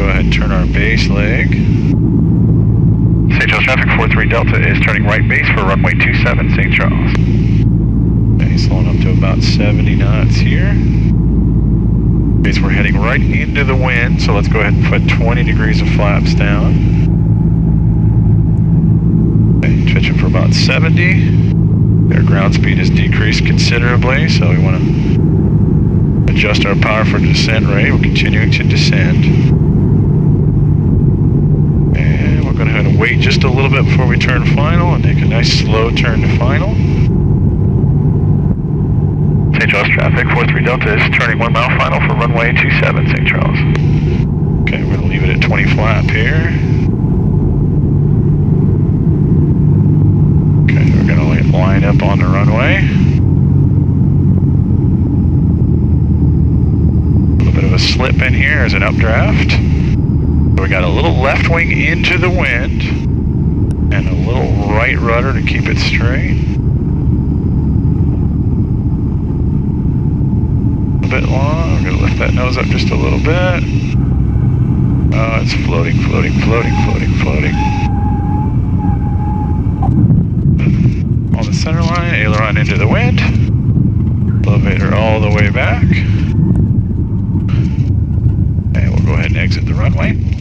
go ahead and turn our base leg. St. Charles traffic 43 Delta is turning right base for runway 27 St. Charles. Okay, slowing up to about 70 knots here. Okay, so we're heading right into the wind, so let's go ahead and put 20 degrees of flaps down. Okay, switching for about 70. Our ground speed has decreased considerably, so we want to adjust our power for descent rate. We're continuing to descend. And we're going to have to wait just a little bit before we turn final and take a nice slow turn to final. St. Charles traffic 43 Delta is turning 1 mile final for runway 27 St. Charles. Okay, we're going to leave it at 20 flap here. Okay, we're going to line up on the runway. A little bit of a slip in here as an updraft. So we got a little left wing into the wind and a little right rudder to keep it straight. A bit long. We're going to lift that nose up just a little bit. Oh, it's floating, floating, floating, floating, floating. On the center line, aileron into the wind. Elevator all the way back. And we'll go ahead and exit the runway.